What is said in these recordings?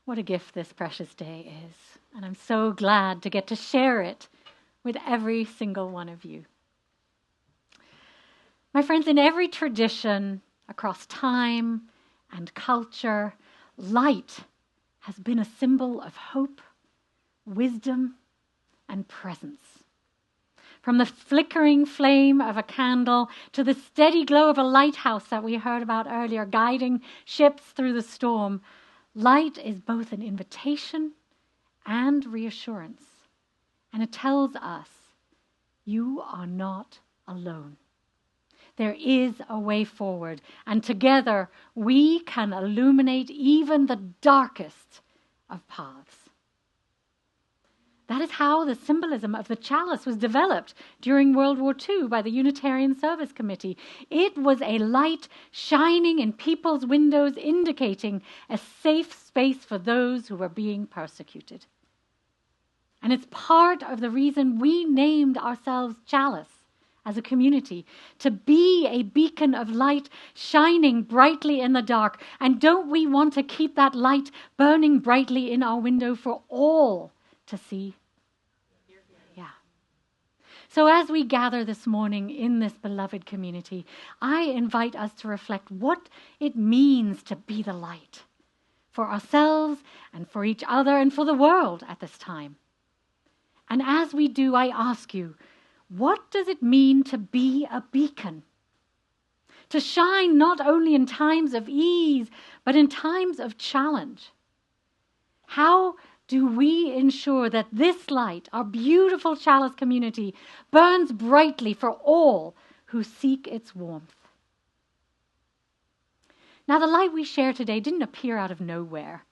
What a gift this precious day is. And I'm so glad to get to share it with every single one of you. My friends, in every tradition across time and culture, light has been a symbol of hope, wisdom, and presence. From the flickering flame of a candle to the steady glow of a lighthouse that we heard about earlier, guiding ships through the storm, light is both an invitation and reassurance. And it tells us, you are not alone. There is a way forward, and together we can illuminate even the darkest of paths. That is how the symbolism of the chalice was developed during World War II by the Unitarian Service Committee. It was a light shining in people's windows, indicating a safe space for those who were being persecuted. And it's part of the reason we named ourselves Chalice as a community, to be a beacon of light shining brightly in the dark. And don't we want to keep that light burning brightly in our window for all to see? Yeah. So as we gather this morning in this beloved community, I invite us to reflect what it means to be the light for ourselves and for each other and for the world at this time. And as we do, I ask you, what does it mean to be a beacon? To shine not only in times of ease, but in times of challenge. How do we ensure that this light, our beautiful Chalice community, burns brightly for all who seek its warmth? Now, the light we share today didn't appear out of nowhere.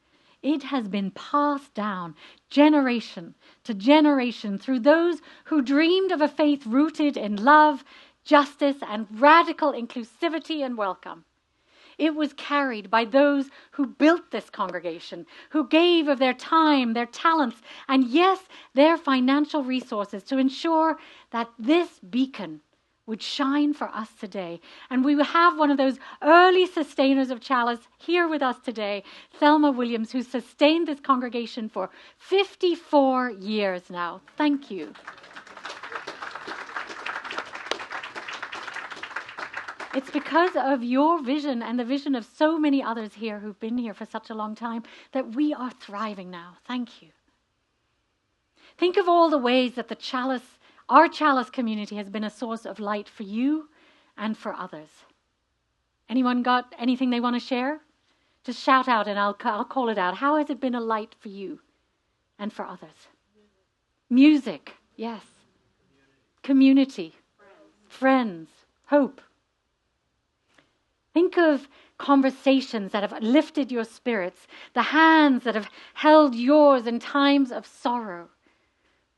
It has been passed down generation to generation through those who dreamed of a faith rooted in love, justice, and radical inclusivity and welcome. It was carried by those who built this congregation, who gave of their time, their talents, and yes, their financial resources to ensure that this beacon would shine for us today. And we will have one of those early sustainers of Chalice here with us today, Thelma Williams, who sustained this congregation for 54 years now. Thank you. It's because of your vision and the vision of so many others here who've been here for such a long time that we are thriving now. Thank you. Think of all the ways that our Chalice community has been a source of light for you and for others. Anyone got anything they want to share? Just shout out and I'll call it out. How has it been a light for you and for others? Music, yes. Community, friends, hope. Think of conversations that have lifted your spirits, the hands that have held yours in times of sorrow,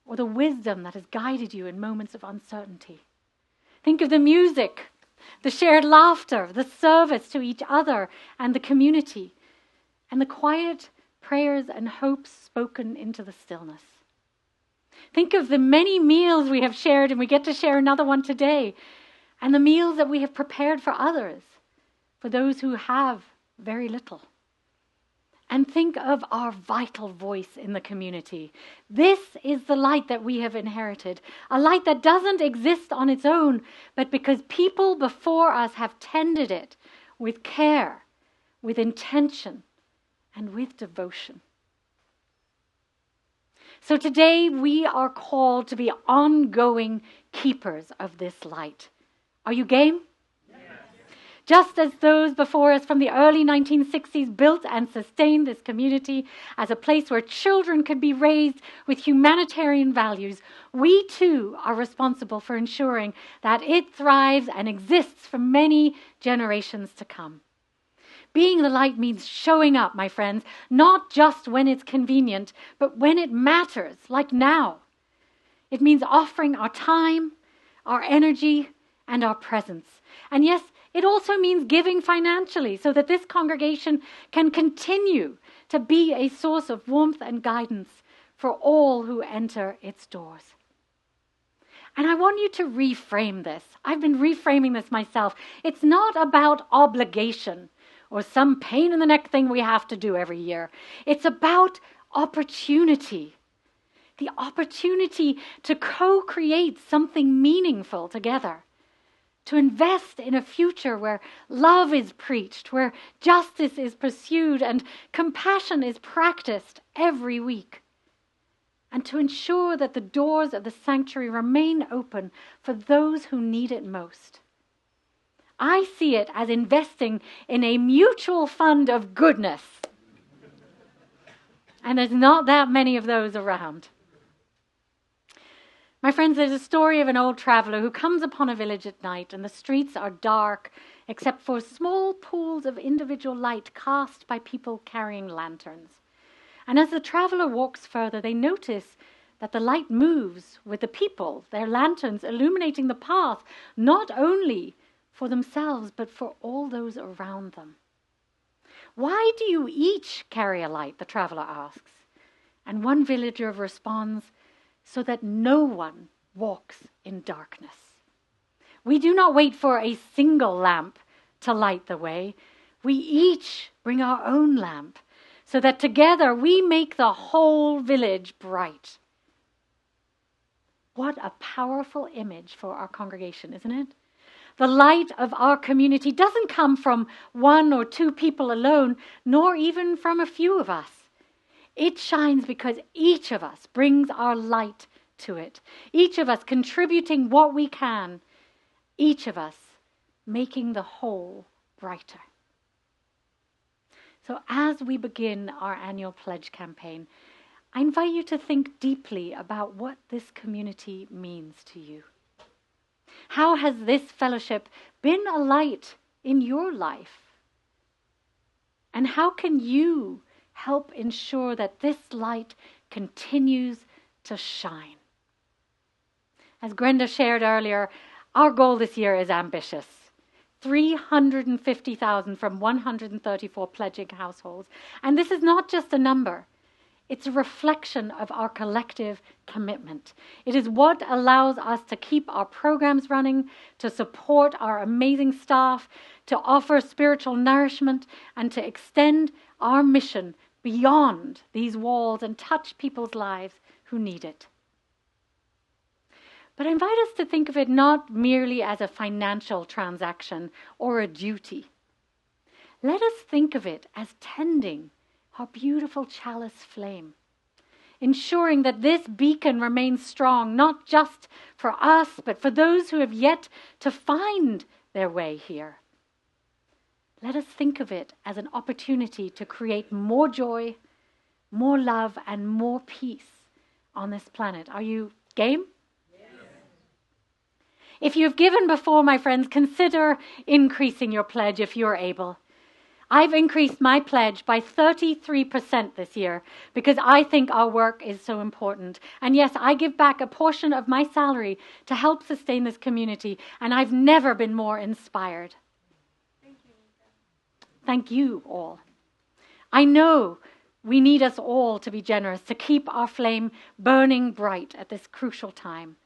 or the wisdom that has guided you in moments of uncertainty. Think of the music, the shared laughter, the service to each other and the community, and the quiet prayers and hopes spoken into the stillness. Think of the many meals we have shared, and we get to share another one today, and the meals that we have prepared for others, for those who have very little. And think of our vital voice in the community. This is the light that we have inherited, a light that doesn't exist on its own, but because people before us have tended it with care, with intention, and with devotion. So today we are called to be ongoing keepers of this light. Are you game? Just as those before us from the early 1960s built and sustained this community as a place where children could be raised with humanitarian values, we too are responsible for ensuring that it thrives and exists for many generations to come. Being the light means showing up, my friends, not just when it's convenient, but when it matters, like now. It means offering our time, our energy, and our presence. And yes, it also means giving financially so that this congregation can continue to be a source of warmth and guidance for all who enter its doors. And I want you to reframe this. I've been reframing this myself. It's not about obligation. or some pain in the neck thing we have to do every year. It's about opportunity. The opportunity to co-create something meaningful together. To invest in a future where love is preached, where justice is pursued, and compassion is practiced every week. And to ensure that the doors of the sanctuary remain open for those who need it most. I see it as investing in a mutual fund of goodness. And there's not that many of those around. My friends, there's a story of an old traveler who comes upon a village at night, and the streets are dark except for small pools of individual light cast by people carrying lanterns. And as the traveler walks further, they notice that the light moves with the people, their lanterns illuminating the path, not only for themselves, but for all those around them. Why do you each carry a light? The traveler asks. And one villager responds, so that no one walks in darkness. We do not wait for a single lamp to light the way. We each bring our own lamp, so that together we make the whole village bright. What a powerful image for our congregation, isn't it? The light of our community doesn't come from one or two people alone, nor even from a few of us. It shines because each of us brings our light to it. Each of us contributing what we can. Each of us making the whole brighter. So as we begin our annual pledge campaign, I invite you to think deeply about what this community means to you. How has this fellowship been a light in your life? And how can you help ensure that this light continues to shine? As Grenda shared earlier, our goal this year is ambitious. 350,000 from 134 pledging households. And this is not just a number. It's a reflection of our collective commitment. It is what allows us to keep our programs running, to support our amazing staff, to offer spiritual nourishment, and to extend our mission beyond these walls and touch people's lives who need it. But I invite us to think of it not merely as a financial transaction or a duty. Let us think of it as tending our beautiful chalice flame, ensuring that this beacon remains strong, not just for us, but for those who have yet to find their way here. Let us think of it as an opportunity to create more joy, more love, and more peace on this planet. Are you game? Yes. If you've given before, my friends, consider increasing your pledge if you're able. I've increased my pledge by 33% this year because I think our work is so important. And yes, I give back a portion of my salary to help sustain this community, and I've never been more inspired. Thank you all. I know we need us all to be generous, to keep our flame burning bright at this crucial time.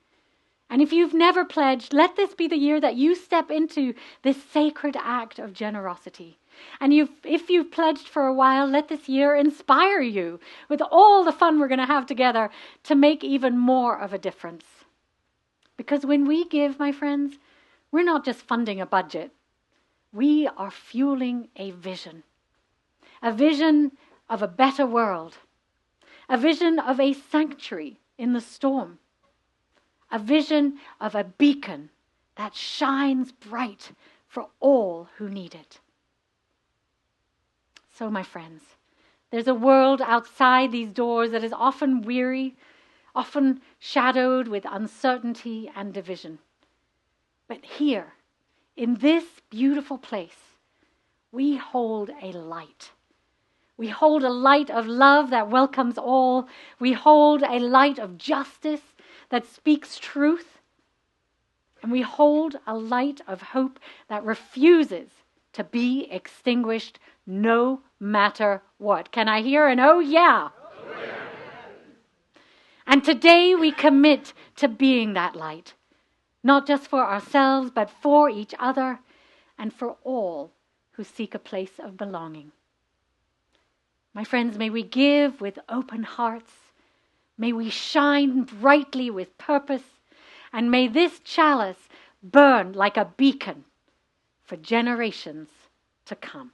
And if you've never pledged, let this be the year that you step into this sacred act of generosity. And if you've pledged for a while, let this year inspire you with all the fun we're going to have together to make even more of a difference. Because when we give, my friends, we're not just funding a budget. We are fueling a vision of a better world, a vision of a sanctuary in the storm, a vision of a beacon that shines bright for all who need it. So, my friends, there's a world outside these doors that is often weary, often shadowed with uncertainty and division. But here, in this beautiful place, we hold a light. We hold a light of love that welcomes all. We hold a light of justice that speaks truth. And we hold a light of hope that refuses to be extinguished no matter what. Can I hear an oh yeah? Oh, yeah. And today we commit to being that light, not just for ourselves, but for each other and for all who seek a place of belonging. My friends, may we give with open hearts. May we shine brightly with purpose. And may this chalice burn like a beacon for generations to come.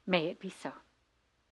May it be so.